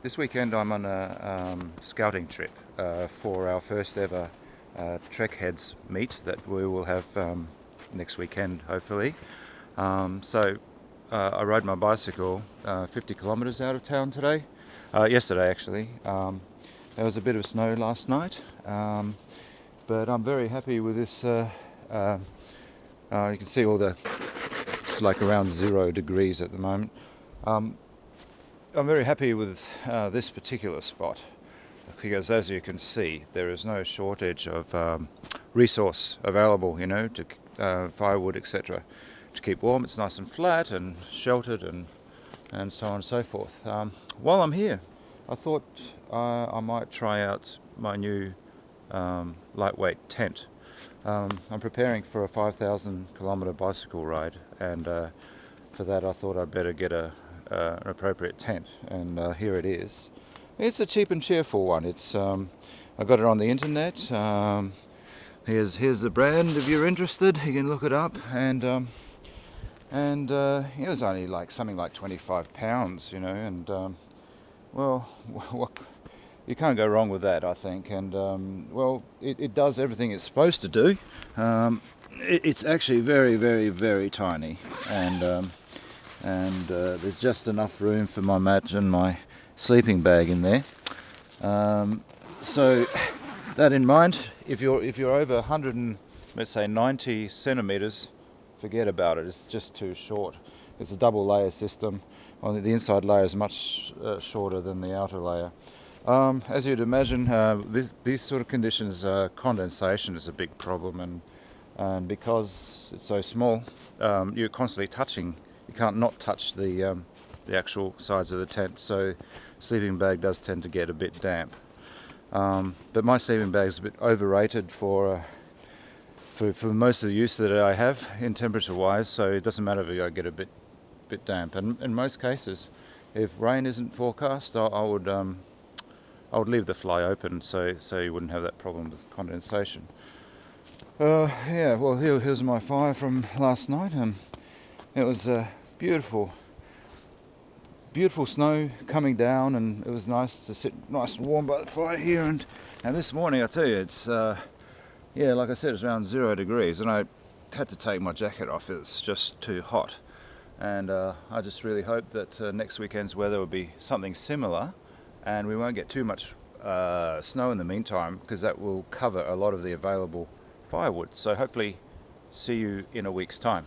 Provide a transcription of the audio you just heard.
This weekend I'm on a scouting trip for our first ever Trek Heads meet that we will have next weekend, hopefully. I rode my bicycle 50 kilometres out of town today, yesterday actually. There was a bit of snow last night, but I'm very happy with this. You can see it's like around 0 degrees at the moment. I'm very happy with this particular spot because, as you can see, there is no shortage of resource available, to firewood, etc. to keep warm. It's nice and flat and sheltered and so on and so forth. While I'm here, I thought I might try out my new lightweight tent. I'm preparing for a 5,000 kilometre bicycle ride, and for that I thought I'd better get an appropriate tent, and here it is. It's a cheap and cheerful one. I got it on the internet. Here's the brand. If you're interested, you can look it up. And it was only something like £25, and well, you can't go wrong with that, I think. And well, it does everything it's supposed to do. It's actually very, very, very tiny, and there's just enough room for my mat and my sleeping bag in there. So that in mind, if you're over 100 and let's say 90 centimeters, forget about it. It's just too short. It's a double layer system. Well, the inside layer is much shorter than the outer layer. As you'd imagine, these sort of conditions, condensation is a big problem, and because it's so small, you're constantly touching. You can't not touch the actual sides of the tent, so sleeping bag does tend to get a bit damp. But my sleeping bag is a bit overrated for most of the use that I have in temperature-wise, so it doesn't matter if I get a bit damp. And in most cases, if rain isn't forecast, I would leave the fly open so you wouldn't have that problem with condensation. Yeah, well, here's my fire from last night. It was beautiful snow coming down, and it was nice to sit nice and warm by the fire here. And this morning, I tell you, it's yeah, like I said, it's around 0 degrees, and I had to take my jacket off. It's just too hot, and I just really hope that next weekend's weather will be something similar, and we won't get too much snow in the meantime, because that will cover a lot of the available firewood. So hopefully see you in a week's time.